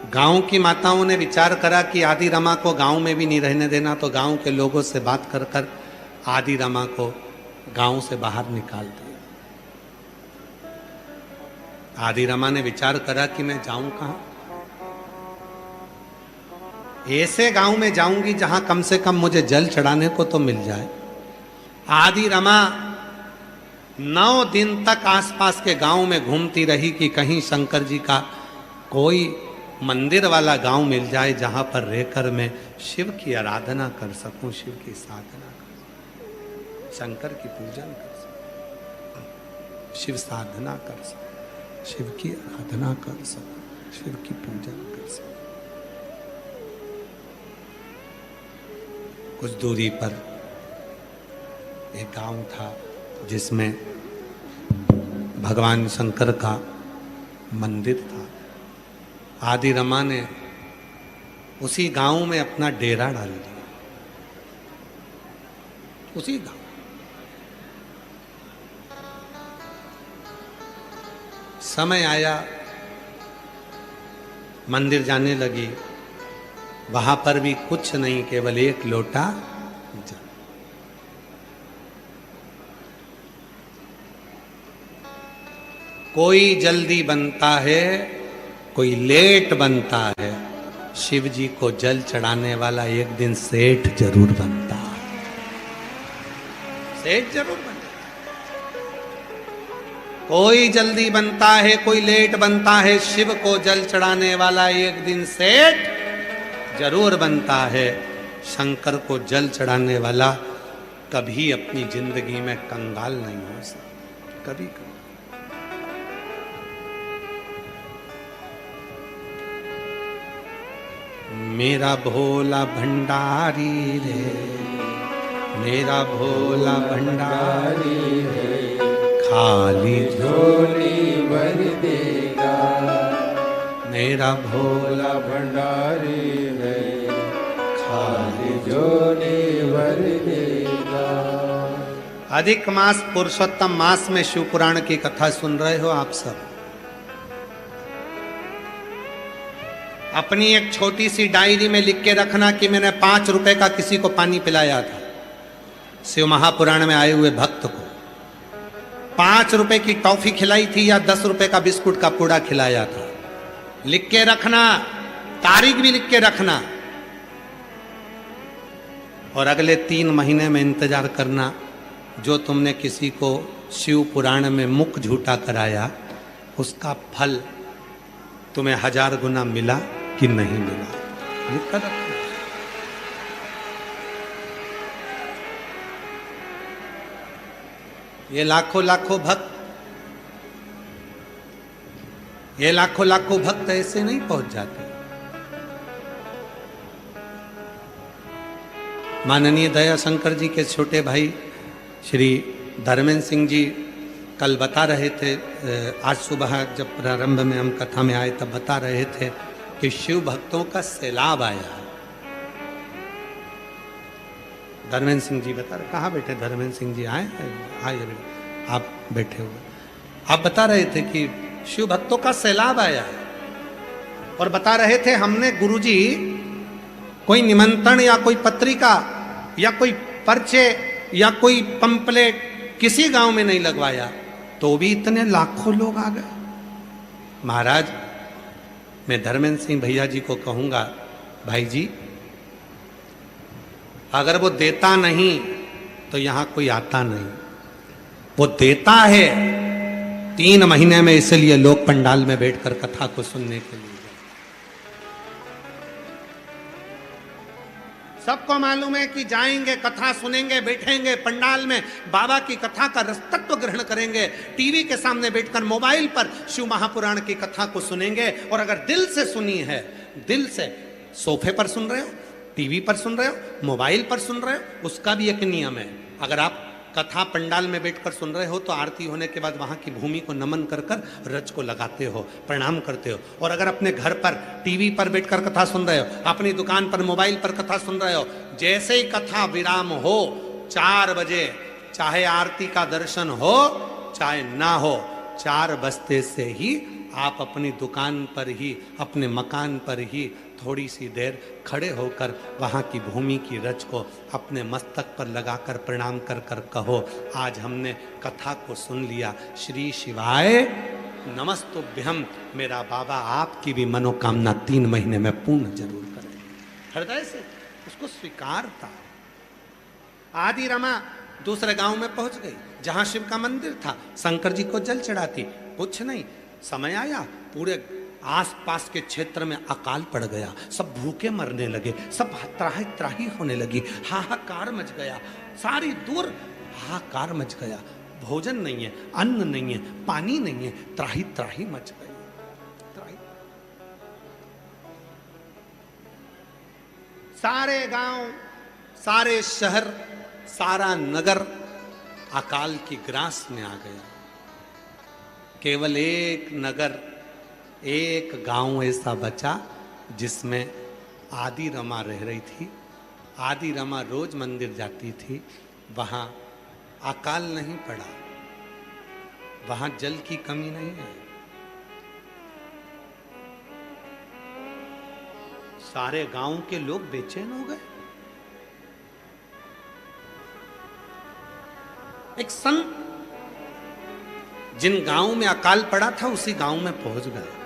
गांव की माताओं ने विचार करा कि आदि रमा को गांव में भी नहीं रहने देना, तो गांव के लोगों से बात कर कर आदि रमा को गांव से बाहर निकाल दिया। आदि रमा ने विचार करा कि मैं जाऊं कहां, ऐसे गांव में जाऊंगी जहां कम से कम मुझे जल चढ़ाने को तो मिल जाए। आदि रमा 9 दिन तक आसपास के गांव में घूमती रही कि कहीं शंकर जी का कोई मंदिर वाला गांव मिल जाए जहां पर रहकर मैं शिव की आराधना कर सकूं, शिव की साधना कर सकूं, शंकर की पूजन कर सकूं, शिव साधना कर सकूं, शिव की आराधना कर सकूं, शिव की पूजन कर सकूं। कुछ दूरी पर एक गांव था जिसमें भगवान शंकर का मंदिर था। आदि रमा ने उसी गांव में अपना डेरा डाल दिया। उसी गांव समय आया, मंदिर जाने लगी, वहां पर भी कुछ नहीं, केवल एक लोटा जल। कोई जल्दी बनता है, कोई लेट बनता है, शिव जी को जल चढ़ाने वाला एक दिन सेठ जरूर बनता है, सेठ जरूर बनता है। कोई जल्दी बनता है, कोई लेट बनता है, शिव को जल चढ़ाने वाला एक दिन सेठ जरूर बनता है। शंकर को जल चढ़ाने वाला कभी अपनी जिंदगी में कंगाल नहीं हो सकता, कभी कभी। मेरा भोला भंडारी रे, मेरा भोला भंडारी रे, खाली झोली भर देगा। मेरा भोला भंडारी रे, खाली झोली भर देगा। अधिक मास पुरुषोत्तम मास में शिव पुराण की कथा सुन रहे हो आप सब। अपनी एक छोटी सी डायरी में लिख के रखना कि मैंने 5 रुपए का किसी को पानी पिलाया था। शिव महापुराण में आए हुए भक्त को 5 रुपए की टॉफी खिलाई थी या 10 रुपए का बिस्कुट का पूड़ा खिलाया था। लिख के रखना, तारीख भी लिख के रखना, और अगले 3 महीने में इंतजार करना जो तुमने किसी को शिव पुराण में मुख झूठा कराया उसका फल तुम्हें 1000 गुना मिला कि नहीं मिला, लिख कर रखना। ये लाखों लाखों भक्त, ये लाखों लाखों भक्त ऐसे नहीं पहुंच जाते। माननीय दया शंकर जी के छोटे भाई श्री धर्मेंद्र सिंह जी कल बता रहे थे, आज सुबह जब प्रारंभ में हम कथा में आए तब बता रहे थे कि शिव भक्तों का सैलाब आया है। धर्मेंद्र सिंह जी बता रहे, कहाँ बैठे धर्मेंद्र सिंह जी? आए आप बैठे हुए। आप बता रहे थे कि शिव भक्तों का सैलाब आया है, और बता रहे थे हमने गुरुजी कोई निमंत्रण या कोई पत्रिका या कोई पर्चे या कोई पंपलेट किसी गांव में नहीं लगवाया, तो भी इतने लाखों लोग आ गए। महाराज, मैं धर्मेंद्र सिंह भैया जी को कहूंगा, भाई जी अगर वो देता नहीं तो यहां कोई आता नहीं। वो देता है 3 महीने में, इसलिए लोग पंडाल में बैठकर कथा को सुनने के लिए। सबको मालूम है कि जाएंगे, कथा सुनेंगे, बैठेंगे पंडाल में, बाबा की कथा का रसतत्व ग्रहण करेंगे, टीवी के सामने बैठकर मोबाइल पर शिव महापुराण की कथा को सुनेंगे। और अगर दिल से सुनी है, दिल से, सोफे पर सुन रहे हो, टीवी पर सुन रहे हो, मोबाइल पर सुन रहे हो, उसका भी एक नियम है। अगर आप कथा पंडाल में बैठकर सुन रहे हो तो आरती होने के बाद वहां की भूमि को नमन कर कर रज को लगाते हो, प्रणाम करते हो। और अगर अपने घर पर टीवी पर बैठकर कथा सुन रहे हो, अपनी दुकान पर मोबाइल पर कथा सुन रहे हो, जैसे ही कथा विराम हो 4 बजे, चाहे आरती का दर्शन हो चाहे ना हो, 4 बजते से ही आप अपनी दुकान पर ही, अपने मकान पर ही थोड़ी सी देर खड़े होकर वहाँ की भूमि की रज को अपने मस्तक पर लगाकर प्रणाम कर कर कहो, आज हमने कथा को सुन लिया, श्री शिवाय नमस्तुभ्यम। मेरा बाबा आपकी भी मनोकामना 3 महीने में पूर्ण जरूर करें। हृदय से उसको स्वीकार था। आदि रमा दूसरे गांव में पहुंच गई जहां शिव का मंदिर था, शंकर जी को जल चढ़ाती, कुछ नहीं, समय आया पूरे आसपास के क्षेत्र में अकाल पड़ गया, सब भूखे मरने लगे, सब त्राही त्राही होने लगी, हाहाकार मच गया, सारी दूर हाहाकार मच गया, भोजन नहीं है, अन्न नहीं है, पानी नहीं है, त्राही त्राही मच गई। सारे गांव, सारे शहर, सारा नगर अकाल की ग्रास में आ गया। केवल एक नगर, एक गांव ऐसा बचा जिसमें आदि रमा रह रही थी। आदि रमा रोज मंदिर जाती थी, वहां अकाल नहीं पड़ा, वहां जल की कमी नहीं है। सारे गांव के लोग बेचैन हो गए। एक संत जिन गांव में अकाल पड़ा था उसी गांव में पहुंच गए।